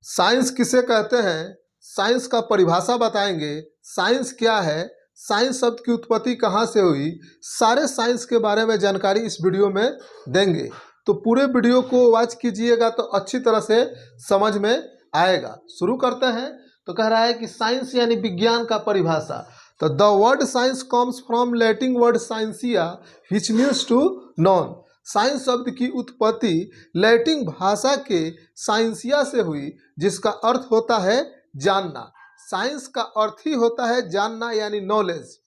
Science किसे कहते हैं, साइंस का परिभाषा बताएंगे, साइंस क्या है, साइंस शब्द की उत्पत्ति कहाँ से हुई, सारे साइंस के बारे में जानकारी इस वीडियो में देंगे। तो पूरे वीडियो को वॉच कीजिएगा तो अच्छी तरह से समझ में आएगा। शुरू करते हैं। तो कह रहा है कि साइंस यानी विज्ञान का परिभाषा। तो the word science comes from Latin word scientia which means to know. Science शब्द की उत्पत्ति लैटिन भाषा के साइंसिया से हुई, जिसका अर्थ होता है जानना। साइंस का अर्थ ही होता है जानना यानी नॉलेज,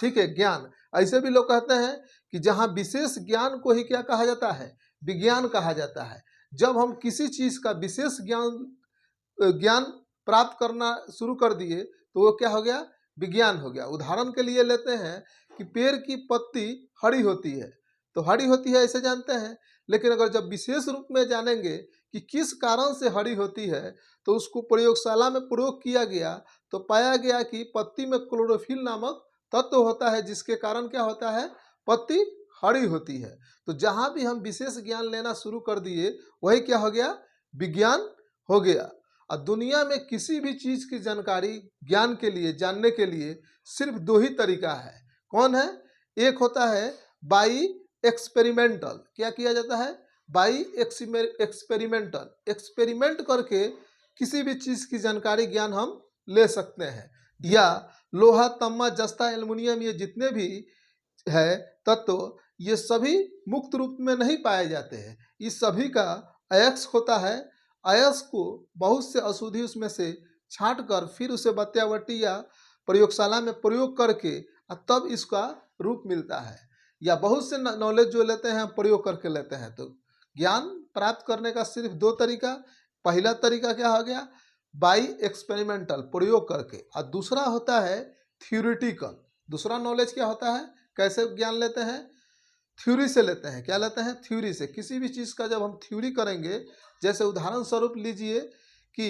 ठीक है, ज्ञान। ऐसे भी लोग कहते हैं कि जहाँ विशेष ज्ञान को ही क्या कहा जाता है, विज्ञान कहा जाता है। जब हम किसी चीज का विशेष ज्ञान प्राप्त करना शुरू कर दिए तो वो क्या हो गया, विज्ञान हो गया। उदाहरण के लिए लेते हैं कि पेड़ की पत्ती हरी होती है, तो हरी होती है ऐसे जानते हैं, लेकिन अगर जब विशेष रूप में जानेंगे कि किस कारण से हरी होती है तो उसको प्रयोगशाला में प्रयोग किया गया तो पाया गया कि पत्ती में क्लोरोफिल नामक तत्व होता है, जिसके कारण क्या होता है, पत्ती हरी होती है। तो जहाँ भी हम विशेष ज्ञान लेना शुरू कर दिए वही क्या हो गया, विज्ञान हो गया। और दुनिया में किसी भी चीज की जानकारी ज्ञान के लिए, जानने के लिए सिर्फ दो ही तरीका है। कौन है, एक होता है बाई एक्सपेरिमेंटल। क्या किया जाता है, बाई एक्सपेरिमेंटल, एक्सपेरिमेंट करके किसी भी चीज की जानकारी ज्ञान हम ले सकते हैं। या लोहा, तांबा, जस्ता, एल्युमिनियम, ये जितने भी है तत्व, ये सभी मुक्त रूप में नहीं पाए जाते हैं। इस सभी का अयस्क होता है। अयस्क को बहुत से अशुद्धि उसमें से छांट कर फिर उसे बत्यावटी या प्रयोगशाला में प्रयोग करके तब इसका रूप मिलता है। या बहुत से नॉलेज जो लेते हैं प्रयोग करके लेते हैं। तो ज्ञान प्राप्त करने का सिर्फ दो तरीका। पहला तरीका क्या हो गया, बाई एक्सपेरिमेंटल, प्रयोग करके, और दूसरा होता है थ्योरेटिकल। दूसरा नॉलेज क्या होता है, कैसे ज्ञान लेते हैं, थ्योरी से लेते हैं। क्या लेते हैं, थ्योरी से। किसी भी चीज़ का जब हम थ्योरी करेंगे, जैसे उदाहरण स्वरूप लीजिए कि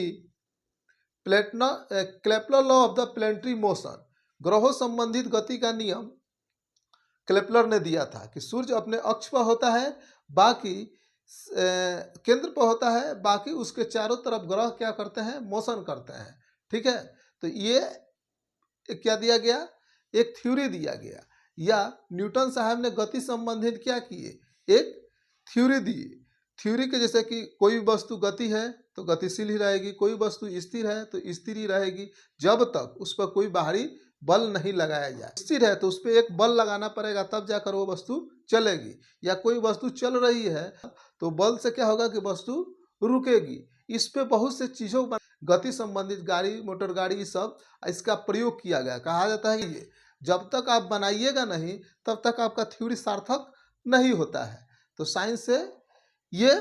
Kepler law of the planetary motion, ग्रहों संबंधित गति का नियम केपलर ने दिया था कि सूर्य अपने अक्ष पर होता है, बाकी केंद्र पर होता है, बाकी उसके चारों तरफ ग्रह क्या करते हैं, मोशन करते हैं, ठीक है। तो ये क्या दिया गया, एक थ्योरी दिया गया। या न्यूटन साहब ने गति संबंधित क्या किए, एक थ्योरी दी। थ्योरी के जैसे कि कोई वस्तु गति है तो गतिशील ही रहेगी, कोई वस्तु स्थिर है तो स्थिर ही रहेगी, जब तक उस पर कोई बाहरी बल नहीं लगाया जाए। स्थिर है तो उस पर एक बल लगाना पड़ेगा, तब जाकर वो वस्तु चलेगी। या कोई वस्तु चल रही है तो बल से क्या होगा कि वस्तु रुकेगी। इस पे बहुत से चीज़ों पर गति संबंधित गाड़ी, मोटर गाड़ी, सब इसका प्रयोग किया गया। कहा जाता है ये जब तक आप बनाइएगा नहीं तब तक आपका थ्योरी सार्थक नहीं होता है। तो साइंस से ये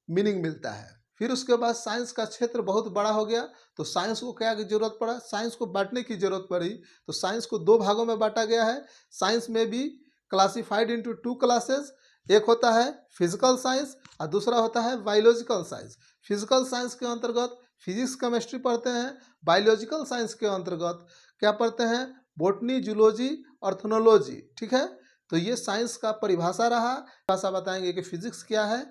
मीनिंग मिलता है। फिर उसके बाद साइंस का क्षेत्र बहुत बड़ा हो गया तो साइंस को क्या की जरूरत पड़ा, साइंस को बांटने की जरूरत पड़ी। तो साइंस को दो भागों में बांटा गया है। साइंस में भी क्लासिफाइड इनटू टू क्लासेस। एक होता है फिजिकल साइंस और दूसरा होता है बायोलॉजिकल साइंस। फिजिकल साइंस के अंतर्गत फिजिक्स, केमिस्ट्री पढ़ते हैं। बायोलॉजिकल साइंस के अंतर्गत क्या पढ़ते हैं, बॉटनी, जूलॉजी, ऑर्थोनोलॉजी, ठीक है। तो ये साइंस का परिभाषा रहा। भाषा बताएंगे कि फिजिक्स क्या है,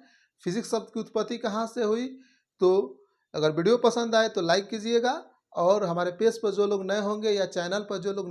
फिजिक्स शब्द की उत्पत्ति कहाँ से हुई। तो अगर वीडियो पसंद आए तो लाइक कीजिएगा, और हमारे पेज पर जो लोग नए होंगे या चैनल पर जो लोग